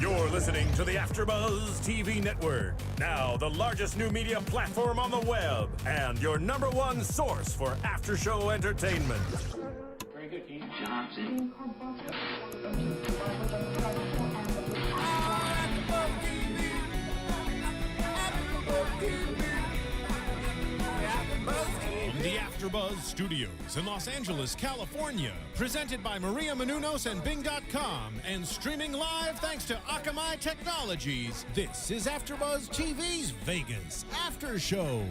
You're listening to the AfterBuzz TV Network, now the largest new media platform on the web, and your #1 source for after-show entertainment. Very good, Keith Johnson. From the AfterBuzz Studios in Los Angeles, California, presented by Maria Menounos and Bing.com, and streaming live thanks to Akamai Technologies, this is AfterBuzz TV's Vegas After Show.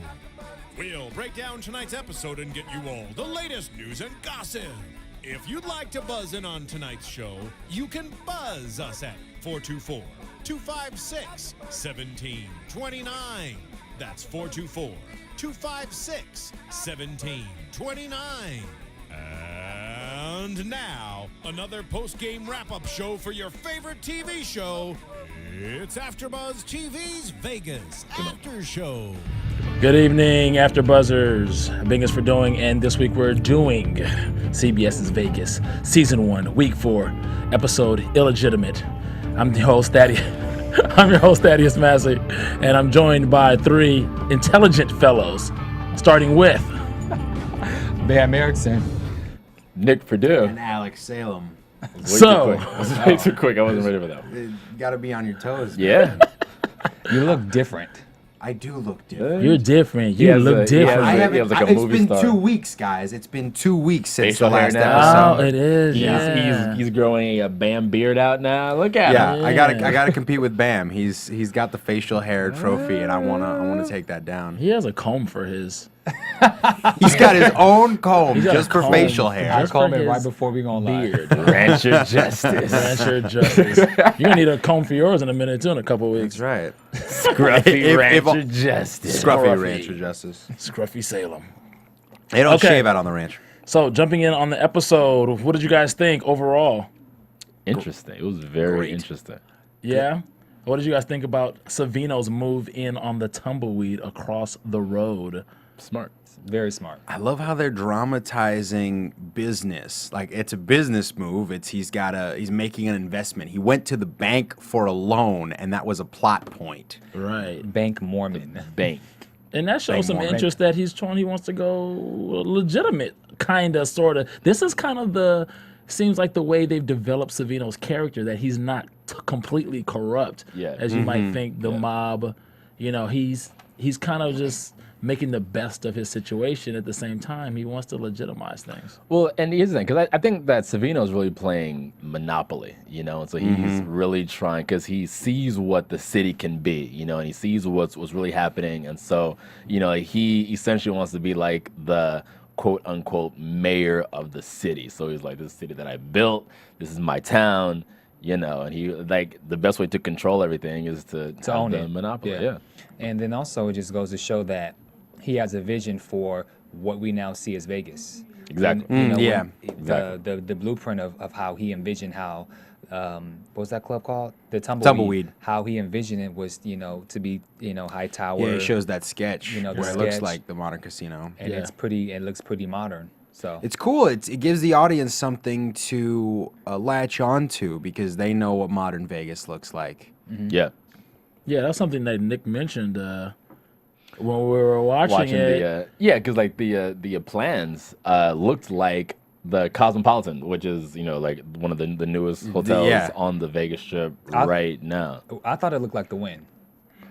We'll break down tonight's episode and get you all the latest news and gossip. If you'd like to buzz in on tonight's show, you can buzz us at 424-256-1729. That's 424-256-1729. And now, another post-game wrap-up show for your favorite TV show. It's AfterBuzz TV's Vegas After Show. Good evening, AfterBuzzers. Bing is for doing, and this week we're doing CBS's Vegas, Season 1, Week 4, Episode Illegitimate. I'm your host, Thaddeus Massey, and I'm joined by 3 intelligent fellows, starting with Bamm Ericsen, Nick Perdue, and Alex Salem. So, way too quick. I wasn't ready for that one. You gotta be on your toes. Yeah. you look different. I do look different. you're different. You look different. I haven't. He has like a It's movie been star. 2 weeks, guys. It's been 2 weeks since Facial the hair last now. Oh, episode. it is. Yeah. He's growing a Bam beard out now. Look at Yeah, him. I gotta compete with Bam. He's got the facial hair trophy, and I wanna take that down. He has a comb for his. He's got his own comb He's got just a for comb. facial hair. I Just called for it right his before we gonna lie. Beard. Rancher Justice. Rancher Justice. You're gonna need a comb for yours in a minute too, in a couple of weeks. That's right. Scruffy Rancher Justice. Scruffy Rancher Justice. Scruffy Salem. They don't Okay. shave out on the ranch. So, jumping in on the episode, what did you guys think overall? Interesting. It was very Great. interesting. Yeah? What did you guys think about Savino's move in on the tumbleweed across the road? Smart. Very smart. I love how they're dramatizing business. Like, it's a business move. He's making an investment. He went to the bank for a loan, and that was a plot point. Right. Bank Mormon. Bank. And that shows some more. interest that he wants to go legitimate, kind of, sort of. This is kind of seems like the way they've developed Savino's character, that he's not completely corrupt, Yeah. as you might think. The mob, he's kind of just making the best of his situation. At the same time, he wants to legitimize things. Well, and here's the thing, because I think that Savino's really playing Monopoly, and so he's really trying, because he sees what the city can be, and he sees what's really happening, and so, he essentially wants to be like the quote-unquote mayor of the city. So he's like, this is the city that I built, this is my town, and he, like, the best way to control everything is to own have it. the monopoly. Yeah. And then also it just goes to show that he has a vision for what we now see as Vegas. Exactly. Yeah, The blueprint of how he envisioned how what was that club called? The Tumbleweed. How he envisioned it was, to be, high tower. Yeah, it shows that sketch the where it looks sketch. like the modern casino. and it looks pretty modern. So It's cool. It gives the audience something to latch on to, because they know what modern Vegas looks like. Yeah. Yeah, that's something that Nick mentioned when we were watching it. because like the plans looked like the Cosmopolitan, which is like one of the newest hotels on the Vegas Strip right now. I thought it looked like the Wynn.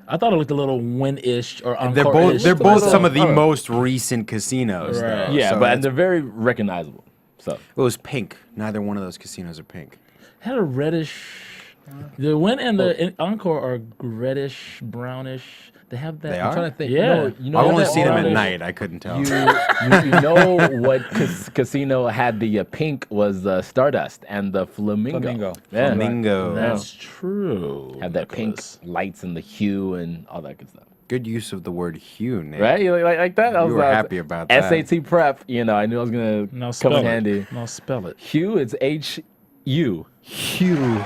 I thought it looked a little Wynn-ish or They're Encore-ish. both but- some of the most recent casinos. Right. Though. Yeah, So but it's- they're very recognizable. So it was pink. Neither one of those casinos are pink. had a reddish. The Wynn and the Encore are reddish, brownish. They have that. They I'm are? trying to think. Yeah. I've only that seen them at orange- night. I couldn't tell. You know what casino had the pink was the Stardust and the Flamingo. Yeah. Flamingo. That's true. Had that pink Nicholas. lights and the hue and all that good stuff. Good use of the word hue, Nick. Right? You like that? I You were happy about that. SAT prep, I knew I was going to No, come spell in it. handy. No, spell it. Hue, it's H-U. Hue.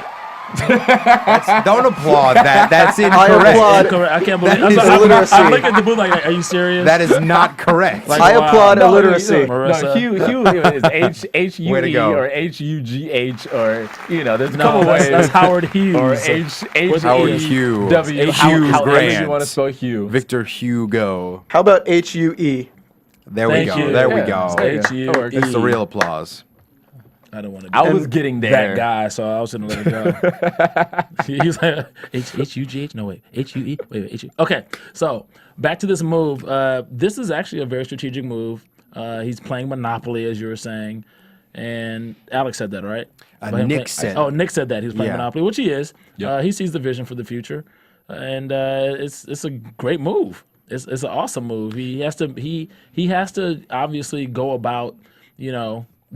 Don't applaud that. That's I incorrect. applaud. Correct. I can't believe. That is I'm looking at the booth like, are you serious? That is not correct. Like, I wow. applaud No, illiteracy. Marissa. No, Hugh is HUE Way to go. or HUGH or there's a No, couple ways. that's Howard Hughes. Or Howard Hughes. W. Hugh However Grant. you want to spell Hugh. Victor Hugo. How about HUE? There we Thank go. you. There we Yeah. go. H-U-E. That's the real applause. I don't want to be I was getting there. that guy, so I was going to let it go. He's like, H-U-G-H? No, wait. H-U-E? Wait, H-U. Okay, so back to this move. This is actually a very strategic move. He's playing Monopoly, as you were saying. And Alex said that, right? Nick said Oh, Nick said that. He was playing Yeah. Monopoly, which he is. Yep. He sees the vision for the future. And it's a great move. It's an awesome move. He has to obviously go about,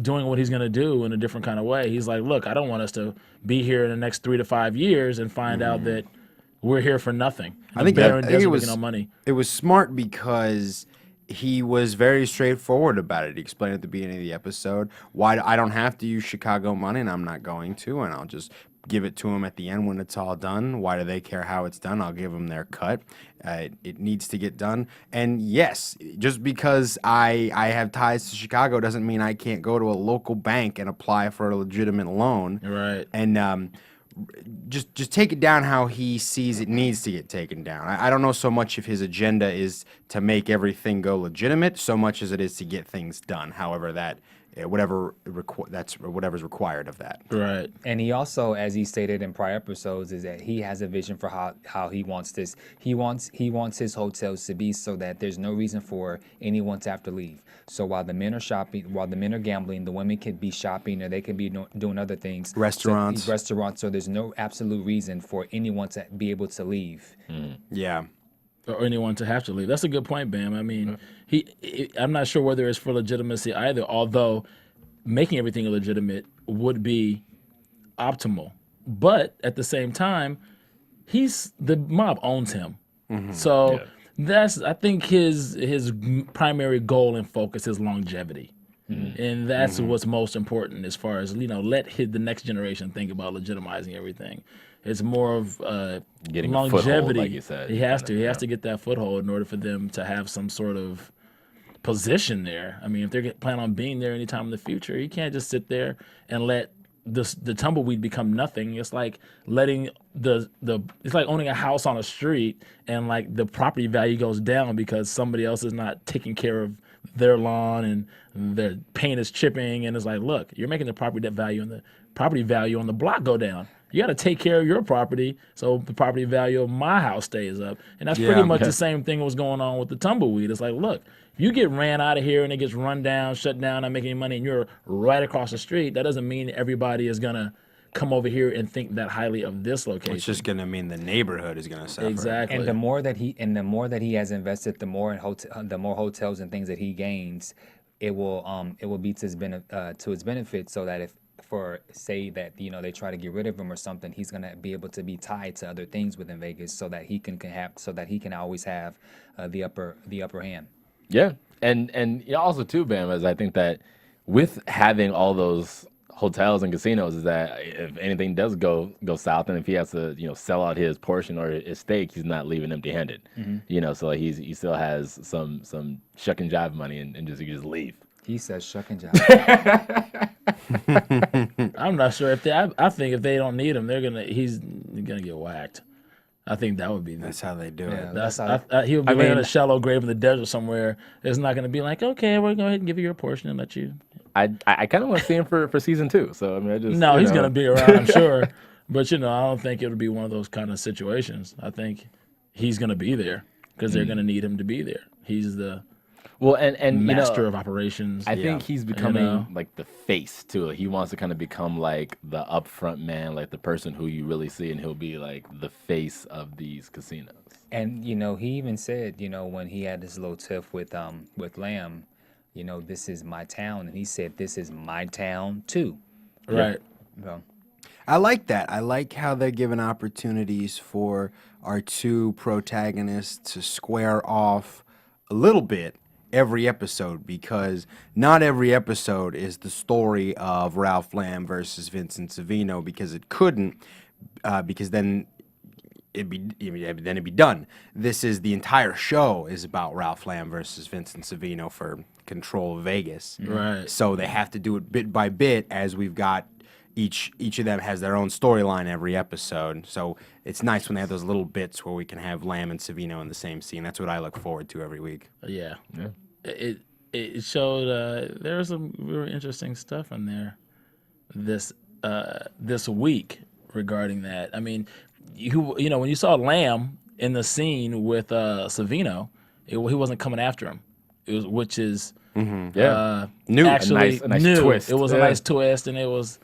doing what he's going to do in a different kind of way. He's like, look, I don't want us to be here in the next 3 to 5 years and find out that we're here for nothing. I think it was no money. It was smart because he was very straightforward about it. He explained at the beginning of the episode why I don't have to use Chicago money, and I'm not going to, and I'll just give it to them at the end when it's all done. Why do they care how it's done? I'll give them their cut. It needs to get done. And yes, just because I have ties to Chicago doesn't mean I can't go to a local bank and apply for a legitimate loan. Right. And just take it down how he sees it needs to get taken down. I don't know so much if his agenda is to make everything go legitimate, so much as it is to get things done. However, whatever's required of that. Right. And he also, as he stated in prior episodes, is that he has a vision for how he wants this. He wants his hotels to be so that there's no reason for anyone to have to leave. So while the men are shopping, while the men are gambling, the women could be shopping or they could be doing other things. Restaurants. So there's no absolute reason for anyone to be able to leave. Yeah. Or anyone to have to leave. That's a good point, Bam. I mean, I'm not sure whether it's for legitimacy either, although making everything illegitimate would be optimal. But at the same time, the mob owns him. So that's, I think, his primary goal and focus is longevity. And that's what's most important as far as, let the next generation think about legitimizing everything. It's more of Getting a foothold, longevity. like you said. He has to get that foothold in order for them to have some sort of position there. I mean, if they're planning on being there anytime in the future, you can't just sit there and let the tumbleweed become nothing. It's like letting it's like owning a house on a street and like the property value goes down because somebody else is not taking care of their lawn and their paint is chipping, and it's like, look, you're making the property value on the block go down. You got to take care of your property so the property value of my house stays up. And that's pretty much the same thing was going on with the tumbleweed. It's like, look, if you get ran out of here and it gets run down, shut down, not making any money, and you're right across the street, that doesn't mean everybody is going to come over here and think that highly of this location. It's just going to mean the neighborhood is going to suffer. Exactly. And the more that he has invested, the more hotels and things that he gains, it will be to his benefit, so that if say that they try to get rid of him or something, he's gonna be able to be tied to other things within Vegas, so that he can always have the upper hand. Yeah, and also too, Bam, is I think that with having all those hotels and casinos, is that if anything does go south, and if he has to sell out his portion or his stake, he's not leaving empty-handed. So he still has some shuck and jive money, and he just leave. He says shuck and jive. I'm not sure if I think if they don't need him, he's gonna get whacked. I think that would be. That's how they do it. He'll be laying in a shallow grave in the desert somewhere. It's not gonna be like, okay, we're gonna go ahead and give you your portion and let you. I kind of want to see him for season 2. So I mean, he's gonna be around, I'm sure, but I don't think it'll be one of those kind of situations. I think he's gonna be there because they're gonna need him to be there. He's the and master of operations. I think he's becoming like the face too. He wants to kind of become like the upfront man, like the person who you really see, and he'll be like the face of these casinos. And he even said, when he had this little tiff with Lamb, this is my town, and he said, this is my town too. Right. So. I like that. I like how they're giving opportunities for our two protagonists to square off a little bit every episode, because not every episode is the story of Ralph Lamb versus Vincent Savino, because it couldn't because then it'd be done. This is the entire show is about Ralph Lamb versus Vincent Savino for control of Vegas. Right. So they have to do it bit by bit as we've got each of them has their own storyline every episode. So it's nice when they have those little bits where we can have Lamb and Savino in the same scene. That's what I look forward to every week. Yeah. It showed there was some really interesting stuff in there this week regarding that. I mean, you know when you saw Lamb in the scene with Savino, he wasn't coming after him. Which is New. actually a nice new. twist. It was a nice twist, and it was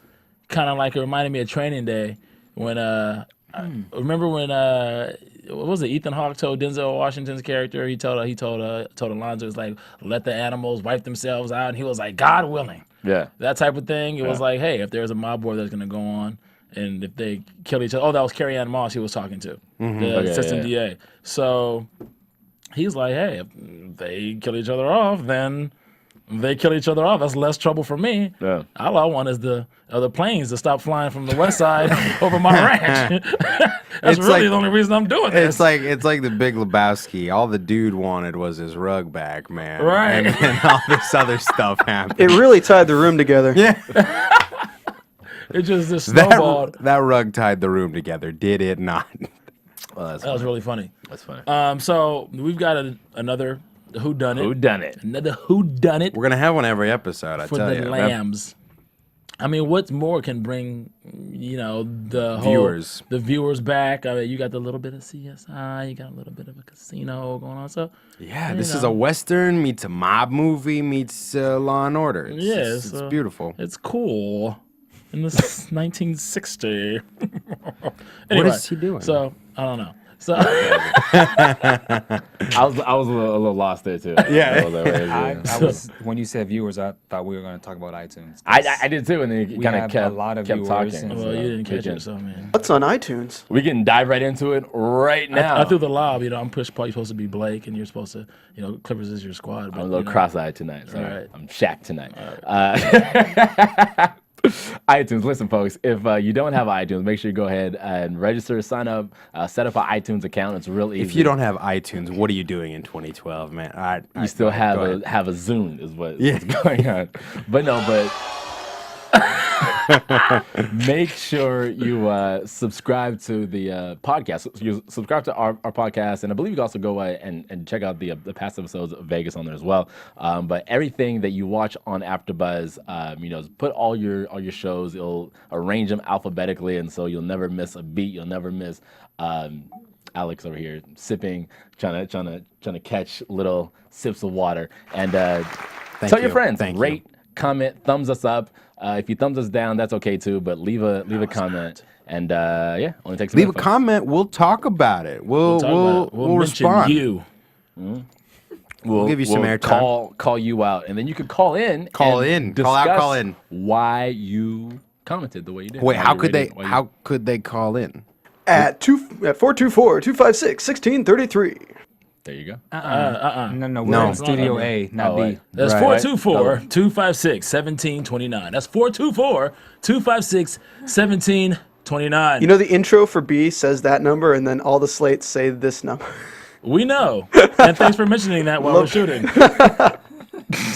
kind of like it reminded me of Training Day when remember when what was it? Ethan Hawke told Denzel Washington's character. He told Alonzo, it's like, let the animals wipe themselves out, and he was like, God willing. Yeah. That type of thing. It was like, hey, if there's a mob war that's gonna go on, and if they kill each other, that was Carrie-Anne Moss he was talking to, the assistant DA. So he's like, hey, if they kill each other off, then they kill each other off. That's less trouble for me. Yeah. All I want is the planes to stop flying from the west side over my ranch. That's It's really like- the only reason I'm doing this. It's like the Big Lebowski. All the dude wanted was his rug back, man. Right. And then all this other stuff happened. It really tied the room together. Yeah. It just snowballed. That rug tied the room together, did it not? Well, That was really funny. that's funny. So we've got another whodunit. Who done it? Another whodunit We're gonna have one every episode. I for tell the you. lambs. I mean, what more can bring, the viewers back? I mean, you got the little bit of CSI, you got a little bit of a casino going on. So Yeah, this is a Western meets a mob movie meets Law and Order. It's beautiful. It's cool. In this 1960. Anyway, is he doing? So I don't know. So I was a little lost there too. Yeah. I was when you said viewers, I thought we were going to talk about iTunes. I did too, and then you We kind of have kept a lot of kept viewers talking. and- well, you didn't catch We can- it, so man. What's on iTunes? We can dive right into it right now. I threw the lob. I'm Push Paul. You're supposed to be Blake, and you're supposed to, Clippers is your squad. But, I'm a little cross-eyed tonight. So Right. I'm Shaq tonight. iTunes. Listen, folks, if you don't have iTunes, make sure you go ahead and register, sign up, set up an iTunes account. It's real easy. If you don't have iTunes, what are you doing in 2012, man? you still have go a Zune is what's Yeah. going on. But make sure you subscribe to the podcast. You subscribe to our podcast, and I believe you can also go and check out the past episodes of Vegas on there as well. But everything that you watch on AfterBuzz, put all your shows. It'll arrange them alphabetically, and so you'll never miss a beat. You'll never miss. Alex over here sipping, trying to catch little sips of water, and tell your friends. Thank you. Rate, comment, thumbs us up. If you thumbs us down, that's okay too. But leave a comment, and only takes Leave a minute, folks. comment. We'll talk about it. We'll mention respond. you. We'll give you some airtime. Call you out, and then you could call in. Call and in. Call out, discuss call in. Why you commented the way you did? Wait, Why how you could they? rated- why you- How could they call in? At 424-256-1633. There you go. No, we're No. in Studio A, not Oh, B. wait. That's Right. 424-256-1729. That's 424-256-1729. You know the intro for B says that number, and then all the slates say this number. We know. And thanks for mentioning that while we're shooting.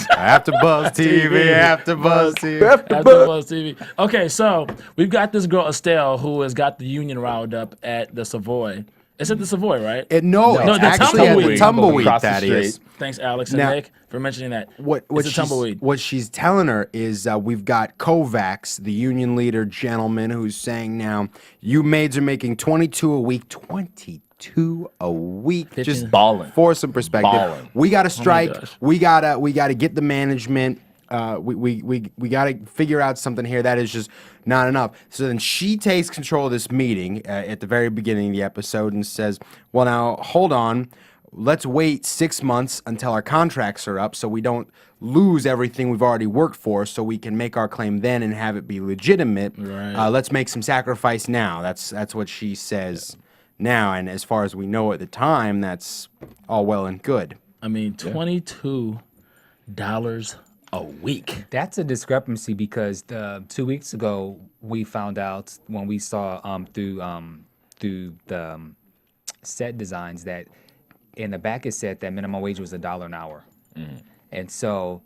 AfterBuzz TV. AfterBuzz TV. AfterBuzz TV. Okay, so we've got this girl Estelle who has got the union riled up at the Savoy. It's at the Savoy, right? No, No, it's the actually at the Tumbleweed. Tumbleweed. Across the That is. street. Thanks, Alex and Now- Nick, for mentioning that. What it's a tumbleweed. What she's telling her is we've got Kovacs, the union leader gentleman, who's saying now, you maids are making 22 a week. 22 a week. Just Ballin'. for some perspective. Ballin'. We got to strike. gosh. we gotta get the management. We got to figure out something here. That is just not enough. So then she takes control of this meeting at the very beginning of the episode and says, well, now, hold on. Let's wait 6 months until our contracts are up so we don't lose everything we've already worked for so we can make our claim then and have it be legitimate. Right. Let's make some sacrifice now. That's what she says now. And as far as we know at the time, that's all well and good. I mean, $22 a week. That's a discrepancy because 2 weeks ago we found out when we saw through the set designs that in the back it said that minimum wage was $1 an hour, and so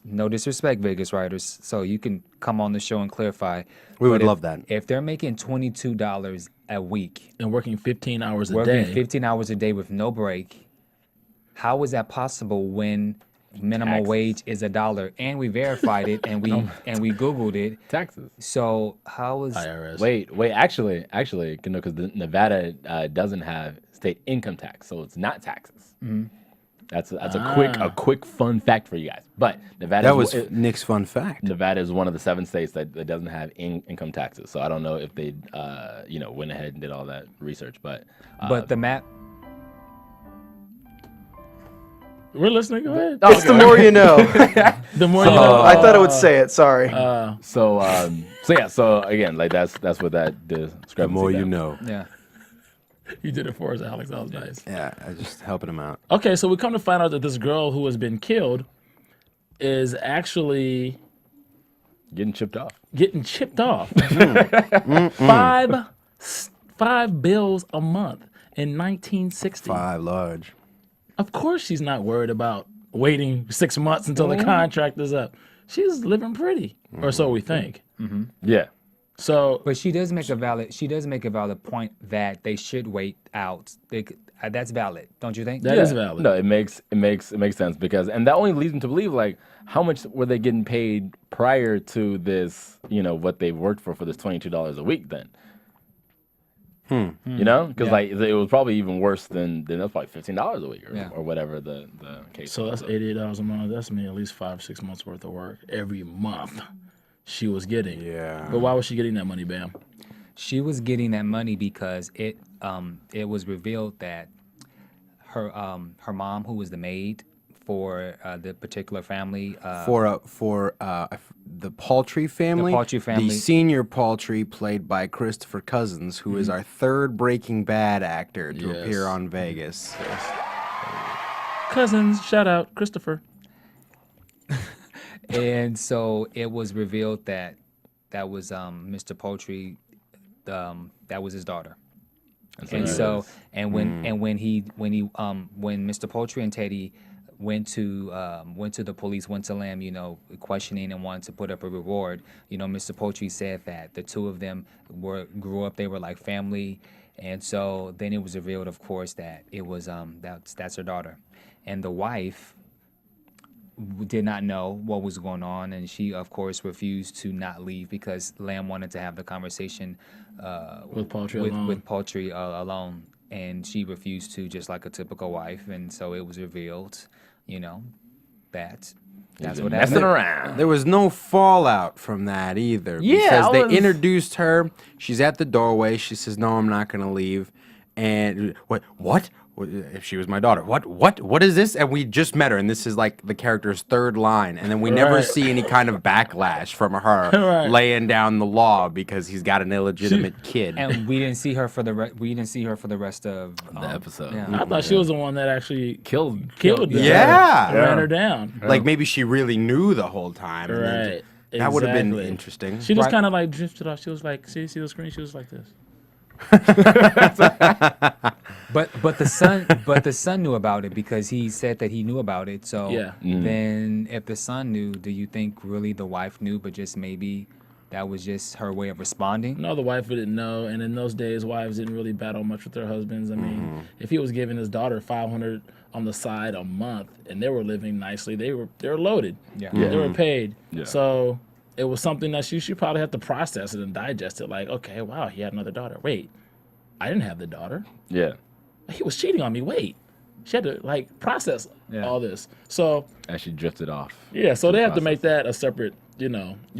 no disrespect, Vegas writers, so you can come on the show and clarify. We would love that. If they're making $22 a week And working 15 hours a working day. 15 hours a day with no break, how is that possible when minimum wage is $1? And we verified it, and we Googled it. Taxes. So how is IRS. Wait, actually, because Nevada doesn't have state income tax, so it's not taxes. That's a quick fun fact for you guys. But Nevada That was Nick's fun fact. Nevada is one of the 7 states that doesn't have income taxes. So I don't know if they went ahead and did all that research, but the map? We're listening. Go ahead. It's the more you know. The more you know. I thought I would say it. Sorry. so again, like that's what that discrepancy. The more you there. know. Yeah. You did it for us, Alex. That was nice. Yeah, I just helping him out. Okay, so we come to find out that this girl who has been killed is actually Getting chipped off. Five bills a month in 1960. 5 large. Of course, she's not worried about waiting 6 months until the contract is up. She's living pretty, or so we think. Yeah. So, But she does make a valid point that they should wait out. That's valid, don't you think? that is valid. No, it makes sense because, and that only leads me to believe, like, how much were they getting paid prior to this? What they worked for this $22 a week then. Because like it was probably even worse than that was probably $15 a week or whatever the case. So was. that's $88 a month. That's me at least 5-6 months worth of work every month she was getting. Yeah. But why was she getting that money, Bam? She was getting that money because it was revealed that her mom, who was the maid for the particular family, For the Paltry family. The Paltry family. The senior Paltry, played by Christopher Cousins, who is our third Breaking Bad actor to appear on Vegas. Cousins, shout out, Christopher. and so it was revealed that was Mr. Paltry, that was his daughter. And so when Mr. Paltry and Teddy went to the police, went to Lamb, questioning and wanted to put up a reward. Mr. Paltry said that the two of them grew up, they were like family, and so then it was revealed, of course, that it was that's her daughter, and the wife did not know what was going on, and she, of course, refused to not leave because Lamb wanted to have the conversation With Paltry alone, and she refused to, just like a typical wife, and so it was revealed, that's what Messing happened. around. There was no fallout from that either. Yeah, because they introduced her. She's at the doorway. She says, "No, I'm not going to leave." And what? If she was my daughter, what is this? And we just met her, and this is like the character's third line, and then we never see any kind of backlash from her laying down the law because he's got an illegitimate kid. And we didn't see her for the rest of The episode. Yeah. I thought she was the one that actually Killed her. Yeah. Ran her down. Like maybe she really knew the whole time. and then Right. That would have been Exactly. interesting. She just kind of like drifted off. She was like, see the screen? She was like this. But the son knew about it because he said that he knew about it. So then if the son knew, do you think really the wife knew, but just maybe that was just her way of responding? No, the wife didn't know. And in those days, wives didn't really battle much with their husbands. I mean, if he was giving his daughter $500 on the side a month and they were living nicely, they were loaded. They were paid. Yeah. So it was something that she probably had to process it and digest it. Like, okay, wow, he had another daughter. Wait, I didn't have the daughter. Yeah. He was cheating on me. Wait. She had to like process all this. So And she drifted off. yeah, so they have to make that a separate, you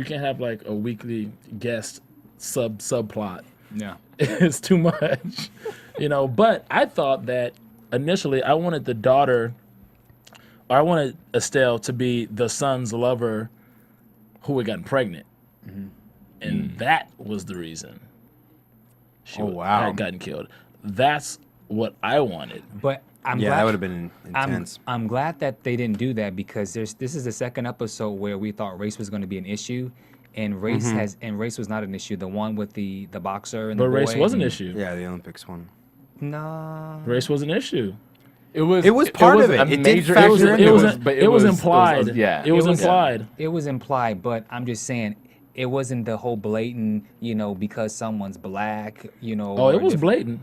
can't have like a weekly guest subplot. Yeah. It's too much. But I thought that initially I wanted the daughter, or I wanted Estelle to be the son's lover who had gotten pregnant. And that was the reason she had gotten killed. That's what I wanted. But I'm Yeah, glad, that would have been intense. I'm glad that they didn't do that because this is the second episode where we thought race was going to be an issue, and race was not an issue. The one with the boxer and But the boy. race was an issue. Yeah, the Olympics one. No. Race was an issue. It was part of a it. It did major factor issue. into It was implied. Yeah, It was implied. It was implied, but I'm just saying it wasn't the whole blatant, because someone's black, Oh, or it was different- blatant.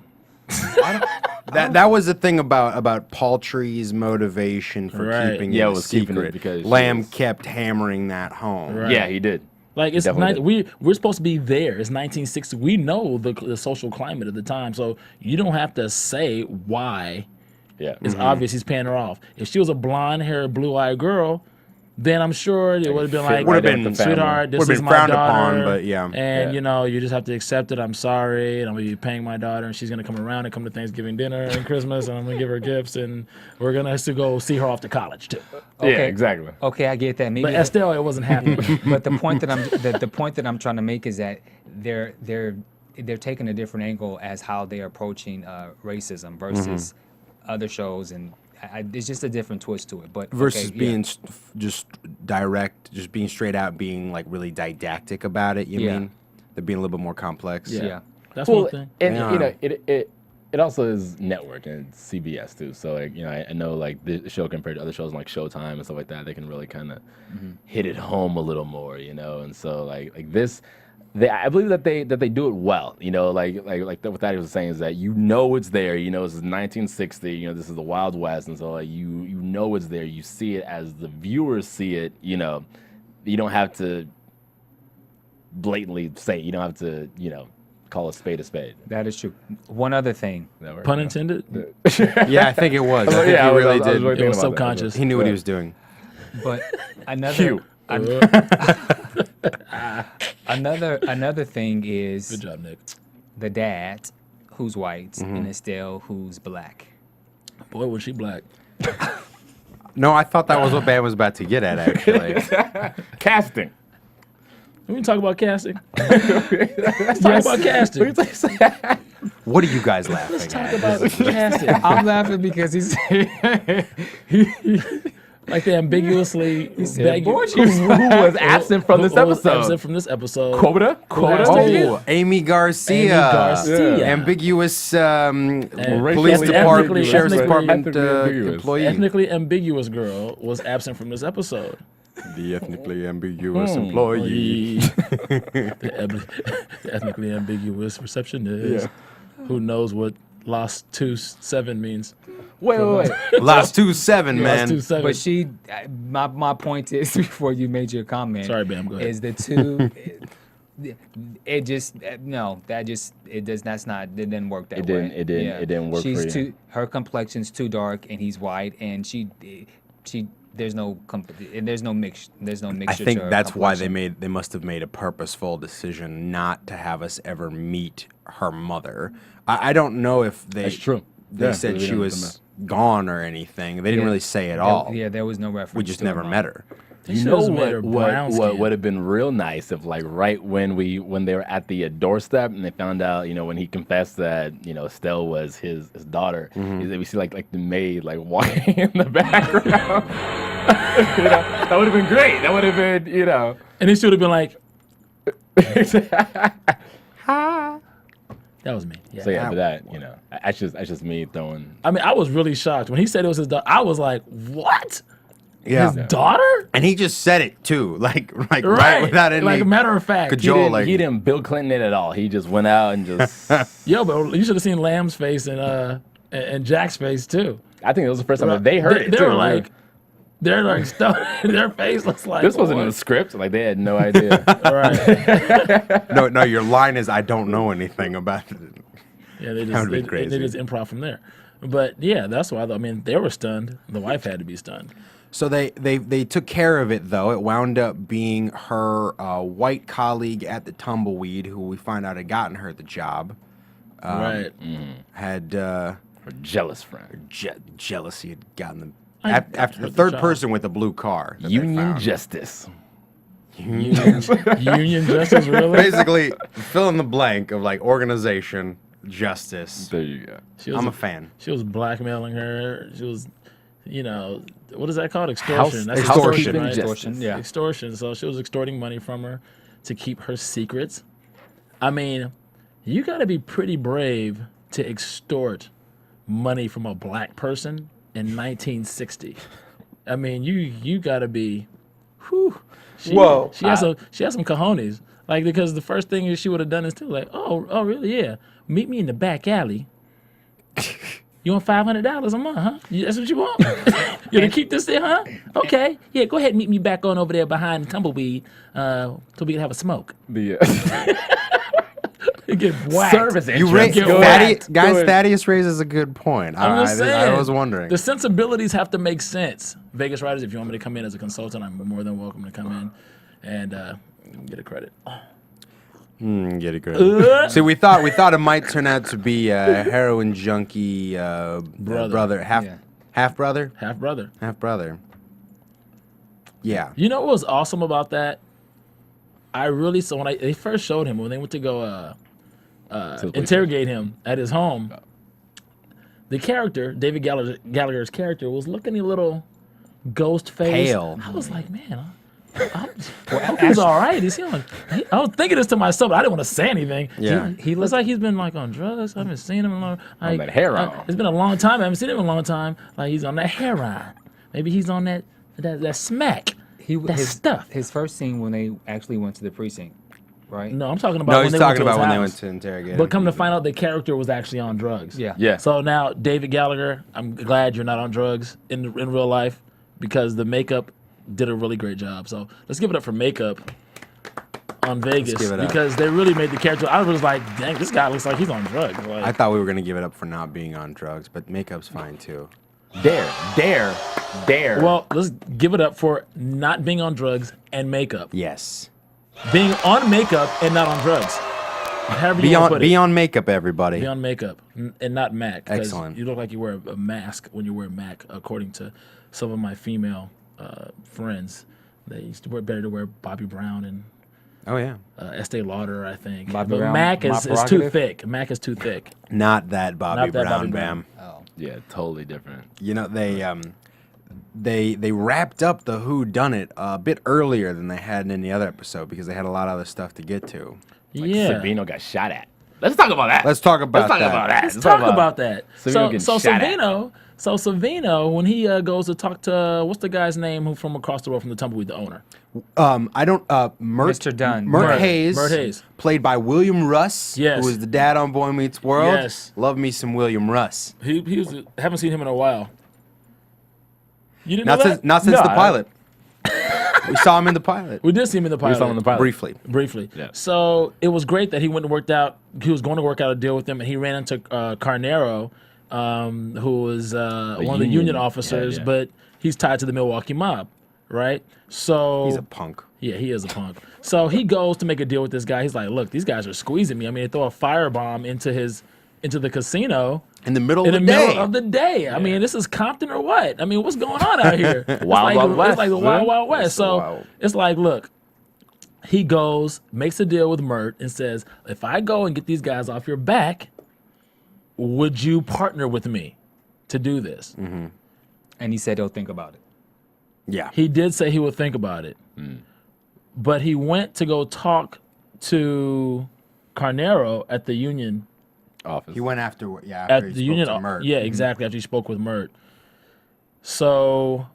That was the thing about Paltry's motivation for Right. keeping Yeah, it it a was keeping it secret. because she Lamb was- kept hammering that home. Right. Yeah, he did. Like it's Definitely we're supposed to be there. It's 1960. We know the social climate at the time, so you don't have to say why. Yeah. It's obvious he's paying her off. If she was a blonde-haired, blue-eyed girl, then I'm sure it would have been like, Would've been- sweetheart, this would've is been my frowned daughter, upon, but yeah. and Yeah. you just have to accept it. I'm sorry, and I'm gonna be paying my daughter, and she's gonna come around and come to Thanksgiving dinner and Christmas, and I'm gonna give her gifts, and we're gonna have to go see her off to college too. Yeah, exactly. Okay, I get that. Maybe But Estelle, it wasn't happening. but the point that I'm trying to make is that they're taking a different angle as how they're approaching racism versus other shows, and it's just a different twist to it. But Versus okay, being just direct, just being straight out, being like really didactic about it. You Yeah. mean they're being a little bit more complex. yeah. That's Well, one thing. and Yeah. it also is network and it's CBS too. So like I know like the show compared to other shows like Showtime and stuff like that, they can really kind of hit it home a little more, and so like this. I believe that they do it well, like what Thaddeus was saying is that it's there, this is 1960, this is the Wild West, and so like it's there, you see it as the viewers see it, you don't have to blatantly say it. You don't have to, call a spade a spade. That is true. One other thing. Pun intended. Yeah, I think it was. I think Yeah, he I was really really did. thinking It was about that. subconscious. He knew what he was doing. But another Cute. another thing is Good job, Nick. the dad, who's white, and Estelle, who's black. Boy, was she black. No, I thought that was what Bamm was about to get at, actually. Casting. We can talk about casting. Let's talk about casting. What are you guys laughing Let's talk at? about casting. I'm laughing because he's Like they ambiguously beg you. Who was absent from this Who was episode? absent from this episode. Quota? Oh, Amy Garcia. Amy Garcia. Ambiguous police Racially- department, ethnically- sheriff's ethnically- department ethnically ambiguous. employee. Ethnically ambiguous girl was absent from this episode. The ethnically ambiguous employee. The ethnically ambiguous receptionist. Who knows what lost 2-7 means? Wait. Last 2-7, man. Lost 2-7. But she, my point is, before you made your comment, Sorry, Bamm, go ahead. is the two. It just no, that just it does. That's not. It didn't work that way. It didn't work She's for you. too. Her complexion's too dark, and he's white, and she. There's no mix. There's no I mixture. think to her that's why complexion. they must have made a purposeful decision not to have us ever meet her mother. I don't know if they. That's true. They Yeah, said we she didn't was gone or anything. They didn't Yeah. really say at There- all. Yeah, there was no reference. We just to her never mom. met her. You know what would have been real nice if like right when they were at the doorstep and they found out when he confessed that Estelle was his daughter, is that we see like the maid like walking in the background. That would have been great. That would have been And he should have been like, that was me. Yeah. So yeah, but that that's just me throwing. I mean, I was really shocked when he said it was his daughter. I was like, what? Yeah. His daughter? And he just said it too, like right without any like a matter of fact. cajole. He didn't Bill Clinton it at all. He just went out and just. Yo, but you should have seen Lamb's face and Jack's face too. I think it was the first time that they heard it They too. were like, they're like stuck. Their face looks like This wasn't in the what? script. Like they had no idea. Right. No, your line is I don't know anything about it. Yeah, they That just would be they crazy. just improv from there. But yeah, that's why. I mean, they were stunned. The wife had to be stunned. So they took care of it though. It wound up being her white colleague at the Tumbleweed, who we find out had gotten her the job. Right. Had Her jealous friend. jealousy had gotten them I after the heard the third job. person with the blue car. that they Union found. justice. Union justice, really? Basically, fill in the blank of like organization, justice. There you go. I'm a fan. She was blackmailing her. She was, what is that called? House- Extortion. That's extortion, right? Extortion, yeah. Extortion. So she was extorting money from her to keep her secrets. I mean, you got to be pretty brave to extort money from a black person in 1960. I mean, you got to be, whew. Whoa. She has some cojones. Like, because the first thing she would have done is too, like, oh, really? Yeah. Meet me in the back alley. You want $500 a month, huh? That's what you want? You gonna keep this there, huh? Okay. Yeah, go ahead and meet me back on over there behind the tumbleweed so we can have a smoke. You get whacked. Service You entrance. raise, Go Thaddeus, ahead. guys. Thaddeus raises a good point. I'm just saying. I was wondering. The sensibilities have to make sense. Vegas writers, if you want me to come in as a consultant, I'm more than welcome to come in and get a credit. Get it good. See, we thought it might turn out to be a heroin junkie brother, half brother. Yeah. You know what was awesome about that? So when they first showed him, when they went to go interrogate him at his home, the character, David Gallagher's character, was looking a little ghost face. Pale. I was like, man, I hope he's all right. Is he on? I was thinking this to myself, but I didn't want to say anything. Yeah. He looks like he's been like on drugs. I haven't seen him in a long time. On that heroin. It's been a long time. I haven't seen him in a long time. Like he's on that heroin. Maybe he's on that smack. That stuff. His first scene when they actually went to the precinct, right? No, I'm talking about No, when he's they talking went to about his when they house. went to interrogate. But come to find out, the character was actually on drugs. Yeah. Yeah. So now, David Gallagher, I'm glad you're not on drugs in real life because the makeup did a really great job. So let's give it up for makeup on Vegas give it up. because they really made the character. I was like, dang, this guy looks like he's on drugs. Like, I thought we were gonna give it up for not being on drugs, but makeup's fine too. Dare. well, let's give it up for not being on drugs and makeup. Yes. Being on makeup and not on drugs. However you Be wanna on put be it. on makeup, everybody. Be on makeup and not Mac. 'Cause Excellent. You look like you wear a mask when you wear Mac, according to some of my female friends. They used to wear better to wear Bobby Brown and Oh yeah. Estee Lauder, I think. Bobby But Brown, Mac my is too prerogative? thick. Mac is too thick. Not that Bobby Not that Brown, Bobby Brown. Bam. Oh. Yeah, totally different. You know they wrapped up the Who Done It a bit earlier than they had in any other episode because they had a lot of other stuff to get to. Like yeah. Savino got shot at. Let's talk about that. Let's talk about that. Let's talk about that. Savino getting So shot at. Savino, when he goes to talk to what's the guy's name who from across the road from the Tumbleweed, the owner? I don't. Mr. Dunn. Mert Hayes. Mert Hayes. Played by William Russ. Yes. Who was the dad on Boy Meets World. Yes. Love me some William Russ. He was. Haven't seen him in a while. You didn't Not know since that? not since No, the I- pilot. We saw him in the pilot. We did see him in the pilot. saw him in the pilot. Briefly. Yeah. So it was great that he went and worked out. He was going to work out a deal with them, and he ran into Carnero, who was one of the union officers, yeah. but he's tied to the Milwaukee mob, right? So He's a punk. yeah, he is a punk. So he goes to make a deal with this guy. He's like, "Look, these guys are squeezing me. I mean, they throw a firebomb into the casino." In the middle In of the the day. middle of the day. I mean, this is Compton or what? I mean, what's going on out here? Wild Wild West, It's like the Wild man. Wild West. It's So wild. it's like, look, he goes, makes a deal with Mert and says, if I go and get these guys off your back, would you partner with me to do this? Mm-hmm. And he said he'll think about it. Yeah. He did say he would think about it. But he went to go talk to Carnero at the union Office. He went after at he the spoke union. to Mert. Yeah, exactly. After he spoke with Mert. So,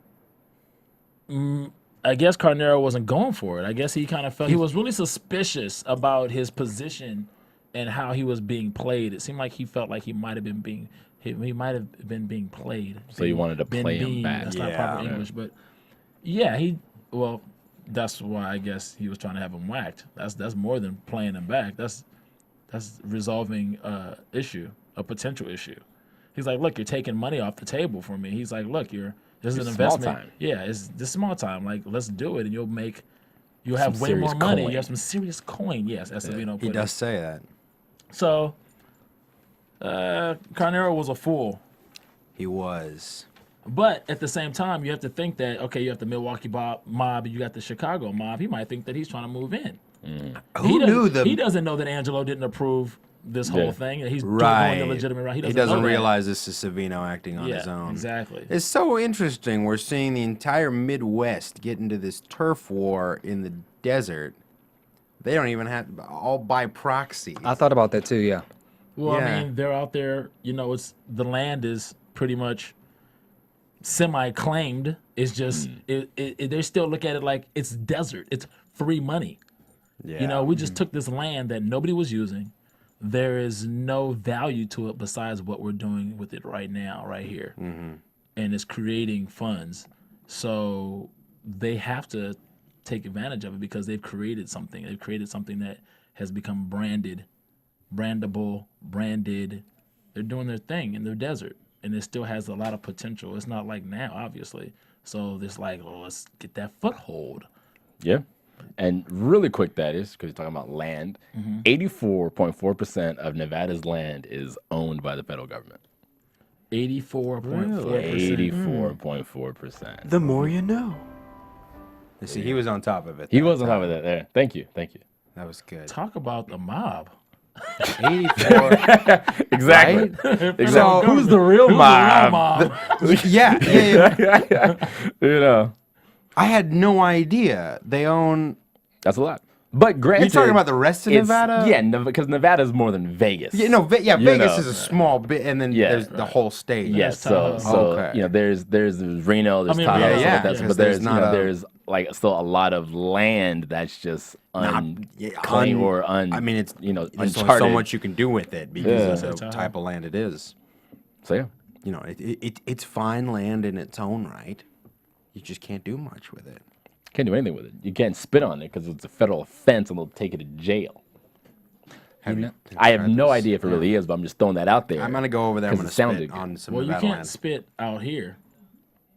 I guess Carnero wasn't going for it. I guess he kind of felt he was really suspicious about his position and how he was being played. It seemed like he felt like he might have been being being played. So you wanted to Been play him being. back. That's not Yeah. proper English, but yeah, well, that's why I guess he was trying to have him whacked. That's more than playing him back. That's resolving a potential issue. He's like, look, you're taking money off the table for me. He's like, look, this is an It's small investment. time. Yeah, it's this small time. Like, let's do it, and you'll have way serious more money. coin. You have some serious coin. Yes, as Savino He put does it. say that. So, Carnero was a fool. He was. But at the same time, you have to think that, okay, you have the Milwaukee mob, and you got the Chicago mob. He might think that he's trying to move in. Who knew the? He doesn't know that Angelo didn't approve this whole thing. He's Right. going the legitimate route. He doesn't know that. realize this is Savino acting on his own. Exactly. It's so interesting. We're seeing the entire Midwest get into this turf war in the desert. They don't even have all by proxy. I thought about that too. Yeah. Well, Yeah. I mean, they're out there. You know, it's the land is pretty much semi-claimed. It's just they still look at it like it's desert. It's free money. Yeah. You know, we just took this land that nobody was using. There is no value to it besides what we're doing with it right now, right here. And it's creating funds. So they have to take advantage of it because they've created something. They've created something that has become brandable, branded. They're doing their thing in their desert. And it still has a lot of potential. It's not like now, obviously. So it's like, well, let's get that foothold. Yeah. And really quick, that is, because you're talking about land, 84.4% of Nevada's land is owned by the federal government. 84.4%. 84.4%. The more you know. See, he was on top of it. He was on top of that there. Thank you. Thank you. That was good. Talk about the mob. 84. Exactly. Exactly. So, Who's the real mob? yeah. You know, I had no idea they own. that's a lot. But granted, You're talking about the rest of it's- Nevada? Yeah, because Nevada's more than Vegas. Yeah, no, You Vegas know. is a small bit, and then Yeah. there's the whole state. Yes, Tahoe. so Okay. you know, there's Reno, there's I mean, Tahoe, yeah, stuff yeah, like that, because but there's there's not a- there's like still a lot of land that's just unclaimed or I mean, it's you know there's only uncharted. so much you can do with it because Yeah. of the type of land it is. So yeah, You know, it's fine land in its own right. You just can't do much with it. can't do anything with it. You can't spit on it because it's a federal offense and they'll take you to jail. I have no idea if it really is, but I'm just throwing that out there. I'm gonna go over there. I'm 'Cause gonna it spit sounded on some Well, you Nevada can't land. spit out here,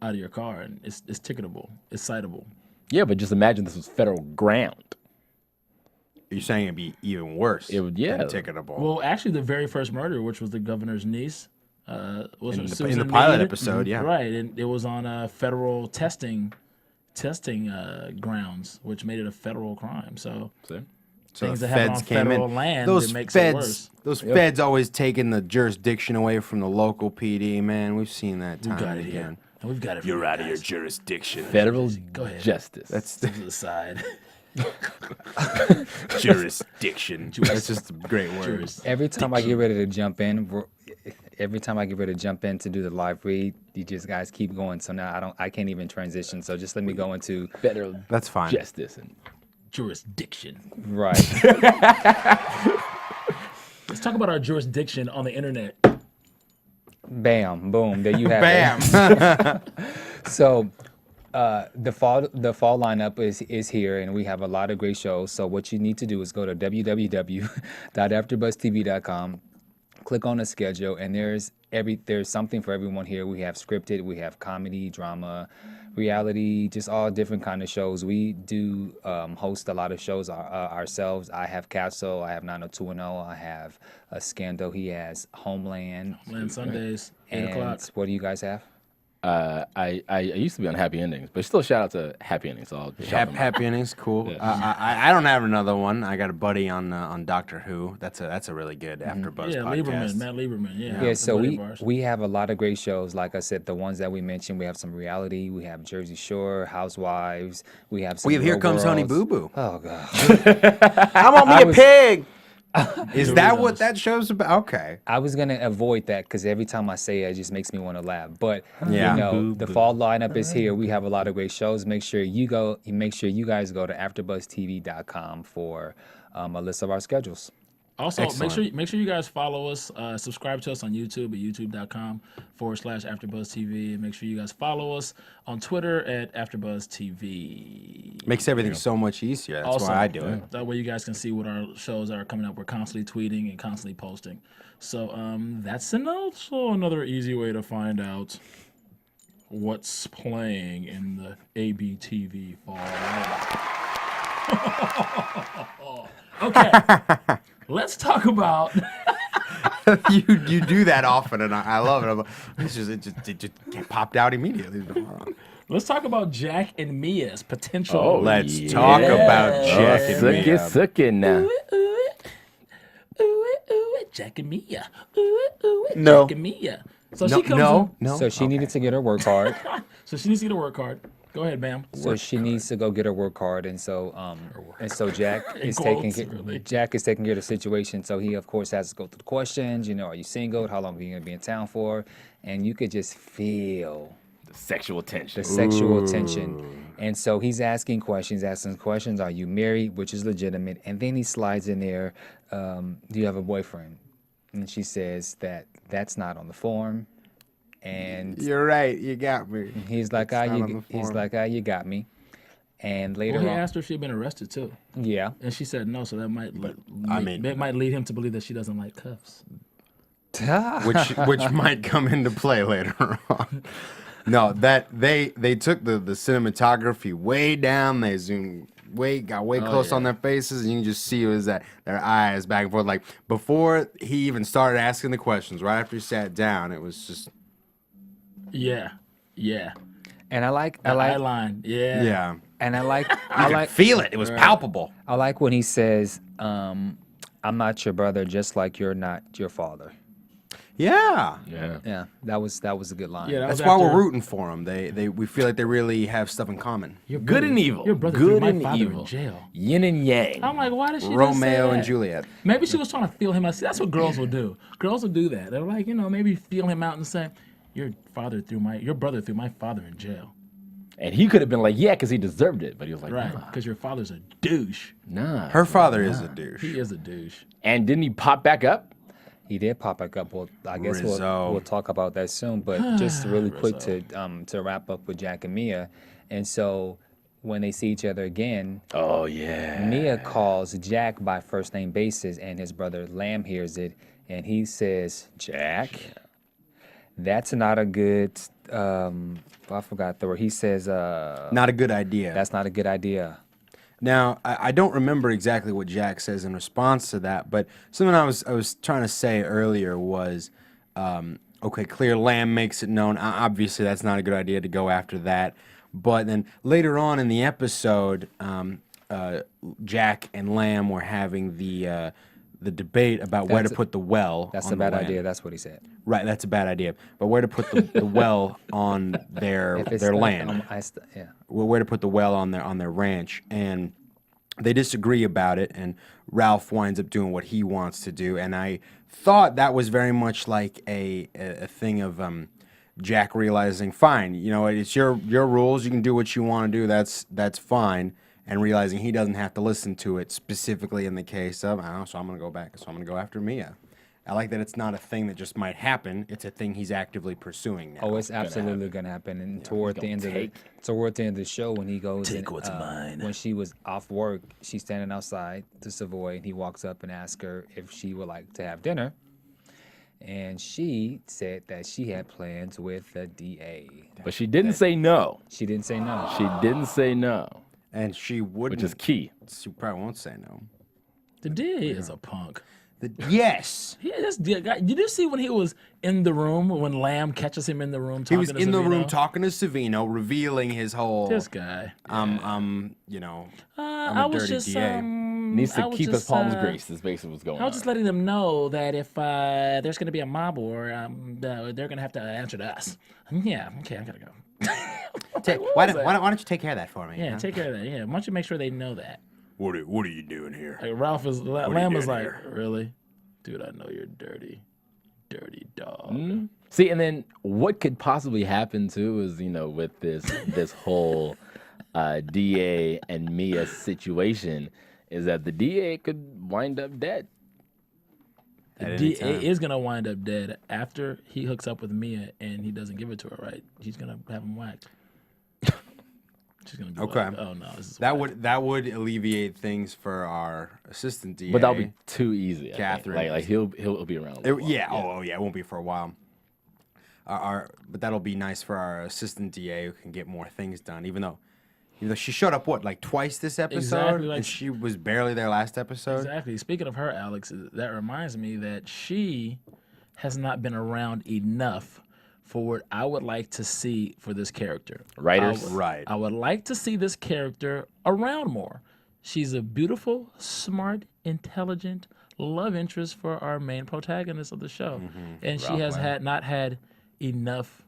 out of your car, and it's ticketable. It's citable. Yeah, but just imagine this was federal ground. You're saying it'd be even worse. It would, than yeah. ticketable. Well, actually, the very first murder, which was the governor's niece, was in her the Susan pilot Meade. episode, yeah. Right, and it was on federal testing grounds, which made it a federal crime. So See? So things the that happen feds on came in. federal land, Those it makes it feds, worse. those feds always taking the jurisdiction away from the local PD. Man, we've seen that time We've got and it here. again. And we've got it. You're out of your jurisdiction. Federal Go ahead. justice. That's to the side. jurisdiction. That's just a great word. Every time I get ready to jump in, to do the live read, you just guys keep going. So now I can't even transition. So just let me go into federal That's fine. justice. And Jurisdiction. right. Let's talk about our jurisdiction on the internet. Bam, boom. There you have Bam. it. So the fall lineup is here, and we have a lot of great shows. So what you need to do is go to www.afterbuzztv.com, click on the schedule, and there's something for everyone here. We have scripted, we have comedy, drama, reality, just all different kind of shows. We do host a lot of shows ourselves. I have Castle, I have 90210, I have Scandal, he has Homeland. Land Sundays, 8 And o'clock. what do you guys have? I used to be on Happy Endings, but still shout out to Happy Endings. So I'll shout them out. Happy Endings, cool. Yeah. I don't have another one. I got a buddy on Doctor Who. That's a really good AfterBuzz Yeah, podcast. Matt Lieberman. Yeah, Yeah, a so buddy of ours. we have a lot of great shows. Like I said, the ones that we mentioned, we have some reality, we have Jersey Shore, Housewives, we have some We have Here Real Comes Honey Girls. Boo Boo. Oh god. I want me I a was- pig. Is that what that show's about? Okay. I was gonna avoid that because every time I say it, it just makes me want to laugh. But Yeah. you know, the fall lineup is here. We have a lot of great shows. Make sure you guys go to AfterBuzzTV.com for a list of our schedules. Also, Excellent. make sure you guys follow us, subscribe to us on YouTube at youtube.com/AfterBuzzTV. And make sure you guys follow us on Twitter at AfterBuzzTV. Makes everything so much easier. That's Also, why I do it. That way you guys can see what our shows are coming up. We're constantly tweeting and constantly posting. So that's also another easy way to find out what's playing in the ABTV fall. Okay, let's talk about. you do that often, and I love it. It just popped out immediately. Let's talk about Jack and Mia's potential. Oh, Let's talk about Jack and Mia. Suck it now. Jack and Mia. No. Jack and Mia. So No, she comes no, in. no. So she needed to get her work card. So she needs to get a work card. Go ahead, Bamm. So she needs to go get her work card, and so Jack is quotes, taking really. Jack is taking care of the situation. So he of course has to go through the questions. You know, are you single? How long are you gonna be in town for? And you could just feel Sexual tension. the sexual tension. And so he's asking questions. Are you married? Which is legitimate. And then he slides in there. Do you have a boyfriend? And she says that's not on the form. And You're right. You got me. he's like, It's not on the form. you got me. And later Well, he on, asked her if she had been arrested too, yeah. and she said no. So that might, I might lead him to believe that she doesn't like cuffs. which might come into play later on. No, that they took the cinematography way down. They got way close on their faces, and you can just see it was that their eyes back and forth. Like before he even started asking the questions, right after he sat down, it was just Yeah. And I like Eye line. Yeah. yeah. and I I like feel it. It was palpable. I like when he says, I'm not your brother, just like you're not your father. Yeah. Yeah. Yeah, that was a good line. Yeah. That That's was why after- we're rooting for them. We feel like they really have stuff in common. Your Good brother- and evil. Your brother threw Good my and father evil. in jail. Yin and yang. I'm like, why did she just say Romeo and that? Juliet. Maybe she was trying to feel him out. See, that's what girls will do. Girls will do that. They're like, maybe feel him out and say, your brother threw my father in jail. And he could have been like, yeah, because he deserved it. But he was like, Right. Because your father's a douche. nah. Her father is a douche. He is a douche. And didn't he pop back up? He did pop back up. Well, I guess Rizzo. we'll talk about that soon. But just really quick to wrap up with Jack and Mia. And so when they see each other again, Oh, yeah. Mia calls Jack by first name basis, and his brother Lamb hears it, and he says, Jack, that's not a good, I forgot the word. He says, Not a good idea. that's not a good idea. Now, I don't remember exactly what Jack says in response to that, but something I was trying to say earlier was, okay, clear Lamb makes it known. Obviously, that's not a good idea to go after that. But then later on in the episode, Jack and Lamb were having the debate about where to That's- put the well. That's on a the bad land. idea. That's what he said. Right, that's a bad idea. But where to put the well on their If it's their like, land? yeah. Where to put the well on their ranch, and they disagree about it, and Ralph winds up doing what he wants to do, and I thought that was very much like a thing of Jack realizing, fine, it's your rules, you can do what you want to do, that's fine, and realizing he doesn't have to listen to it specifically in the case of, so I'm gonna go after Mia. I like that it's not a thing that just might happen. It's a thing he's actively pursuing now. Oh, it's absolutely gonna happen. And toward the end of the show, when he goes, Take what's mine. When she was off work, she's standing outside the Savoy, and he walks up and asks her if she would like to have dinner, and she said that she had plans with the DA. But she didn't say no. She didn't say no. She didn't say no, And she wouldn't. which is key. She probably won't say no. The DA is a punk. Yes. Did you see when he was in the room, when Lamb catches him in the room He talking was to in the room Savino? talking to Savino, revealing his whole, This guy. I'm I a was dirty just, DA. Needs I to was keep his just, palms greased. Is basically what's going I on. was just letting them know that if there's going to be a mob war, they're going to have to answer to us. Yeah, okay, I got to go. Why don't you take care of that for me? Yeah, take care of that. Yeah, why don't you make sure they know that? What are you doing here? Like Lamb is like, really? Dude, I know you're dirty dog. See, and then what could possibly happen too is, with this whole DA and Mia situation, is that the DA could wind up dead. At any DA time. is going to wind up dead after he hooks up with Mia and he doesn't give it to her, right? He's going to have him whacked. She's going to be Okay. like, oh no, this is That whack. would alleviate things for our assistant DA. But that'll be too easy. I think. Catherine. Like he'll be around. a while. It won't be for a while. But that'll be nice for our assistant DA who can get more things done. Even though she showed up twice this episode, Exactly, and she was barely there last episode. Exactly. Speaking of her, Alex, that reminds me that she has not been around enough for what I would like to see for this character. Writers? Right. I would like to see this character around more. She's a beautiful, smart, intelligent love interest for our main protagonist of the show. And she has not had enough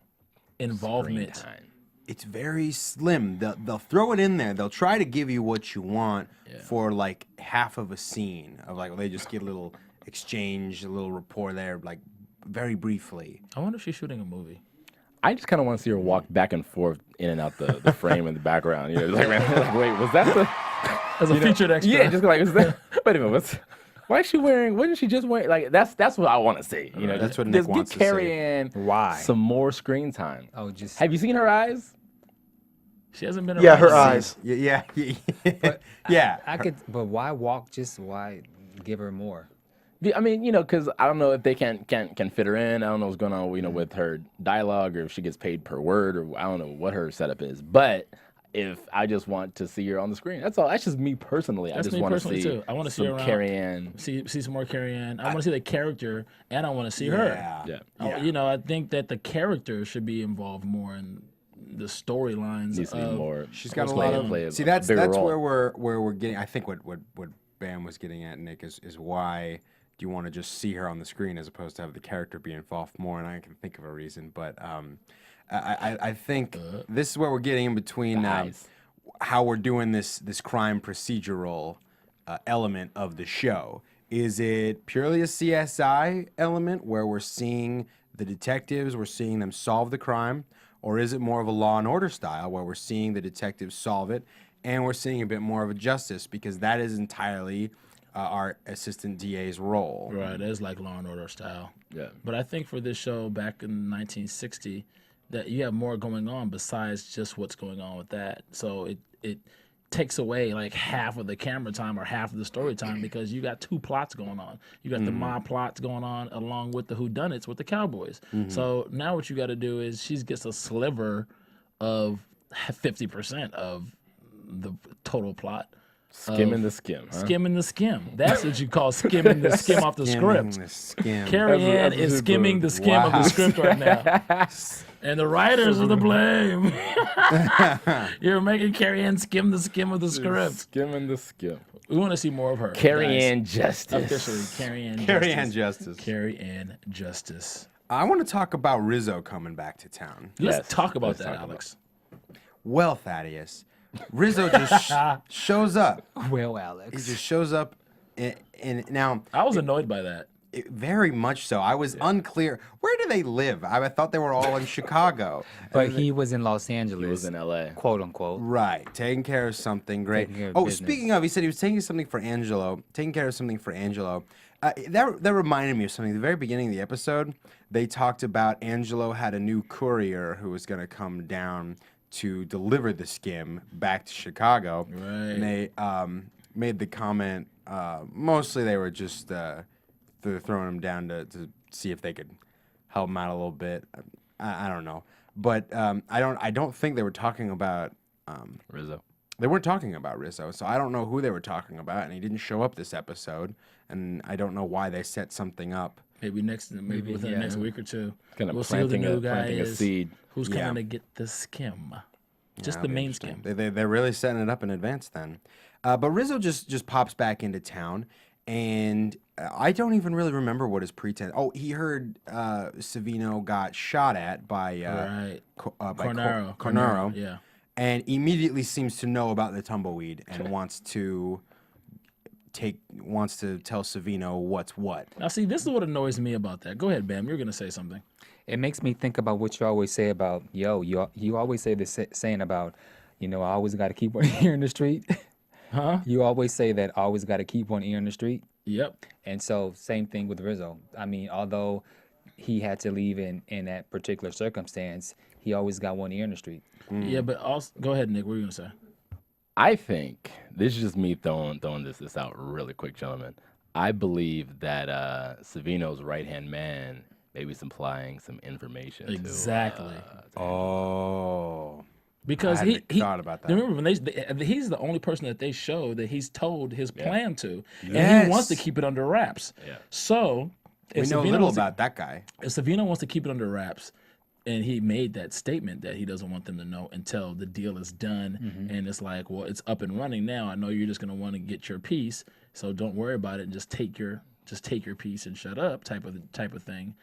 involvement. Screen time. It's very slim. They'll throw it in there. They'll try to give you what you want for like half of a scene of like they just get a little exchange, a little rapport there, like very briefly. I wonder if she's shooting a movie. I just kind of want to see her walk back and forth in and out the frame in the background. You know, like, wait, was that the... As a featured extra. Yeah, just like, is that... Wait a minute, why is she wearing... Wasn't she just wearing... Like, that's what I want to see. You know, That's what Nick wants to see. Give Carrie-Anne Why? some more screen time. Oh, just Have you seen her eyes? She hasn't been Yeah, around her since- eyes. Yeah. Yeah. I could, but why walk? Just why give her more? I mean, you know, because I don't know if they can fit her in. I don't know what's going on, you know, with her dialogue, or if she gets paid per word, or I don't know what her setup is. But if I just want to see her on the screen, that's all. That's just me personally. That's I just me want to personally, see too. I wanna see her some around. Carrie-Anne. See some more Carrie-Anne. I want to see the character, and I want to see her. Yeah. You know, I think that the character should be involved more in the storylines. Needs to be more. She's got a play- lot of. play a See, that's bigger role. where we're getting. I think what Bamm was getting at, Nick, is why do you want to just see her on the screen as opposed to have the character be involved more? And I can think of a reason, but I think this is where we're getting in between how we're doing this crime procedural element of the show. Is it purely a CSI element where we're seeing the detectives, we're seeing them solve the crime? Or is it more of a Law and Order style where we're seeing the detectives solve it and we're seeing a bit more of a justice, because that is entirely our assistant DA's role. Right, it's like Law and Order style. Yeah. But I think for this show back in 1960, that you have more going on besides just what's going on with that. So it takes away like half of the camera time or half of the story time, because you got two plots going on. You got the mob plots going on along with the whodunits with the cowboys. So now what you got to do is she gets a sliver of 50% of the total plot. Skimming the skim. Huh? Skimming the skim. That's what you call skimming the skim off the script. The skim. Carrie-Anne is skimming the skim of the script right now. And the writers are to blame. You're making Carrie-Anne skim the skim of the script. Skimming the skim. We want to see more of her. Carrie-Anne Justice. Officially, Carrie-Anne Carrie-Anne Justice. Justice. Carrie-Anne Justice. I want to talk about Rizzo coming back to town. Let's Yes, talk about let's that, talk about Alex. Well, Thaddeus, Rizzo just shows up. Well, He Alex. just shows up, and now I was annoyed by that. very much so. I was unclear. Where do they live? I thought they were all in Chicago. But he was in Los Angeles. He was in L.A. Quote unquote. Right, taking care of something great. Taking care of Oh, business. speaking of, he said he was taking something for Angelo. Taking care of something for Angelo. That reminded me of something. At the very beginning of the episode, they talked about Angelo had a new courier who was going to come down to deliver the skim back to Chicago. Right. And they made the comment. Mostly, they were just throwing him down to see if they could help him out a little bit. I don't know, but I don't think they were talking about Rizzo. They weren't talking about Rizzo, so I don't know who they were talking about, and he didn't show up this episode, and I don't know why they set something up. Maybe within the next week or two. Kind of we'll see who the planting, new guy planting a is. seed. Who's Yeah. coming to get the skim? Just Yeah, the that'll be main interesting. skim. They're really setting it up in advance then. But Rizzo just pops back into town, and I don't even really remember what his pretense. Oh, he heard Savino got shot at by Right. by Cornaro. Cornaro, Yeah. and immediately seems to know about the tumbleweed and wants to tell Savino what's what. Now, see, this is what annoys me about that. Go ahead, Bam. You're going to say something. It makes me think about what you always say about, you always say this saying about, I always got to keep one ear in the street. Huh? You always say that I always got to keep one ear in the street. Yep. And so same thing with Rizzo. I mean, although he had to leave in that particular circumstance, he always got one ear in the street. Yeah, but also, go ahead, Nick. What are you going to say? I think this is just me throwing this out really quick, gentlemen. I believe that Savino's right-hand man maybe supplying some information. Exactly. Oh. Because I hadn't thought about that. Remember, when he's the only person that they show that he's told his plan to, and Yes. he wants to keep it under wraps. Yeah. So We if know Savino little wants to- about that guy. If Savino wants to keep it under wraps, And he made that statement that he doesn't want them to know until the deal is done. Mm-hmm. And it's like, well, it's up and running now. I know you're just going to want to get your piece, so don't worry about it and just take your piece and shut up type of thing.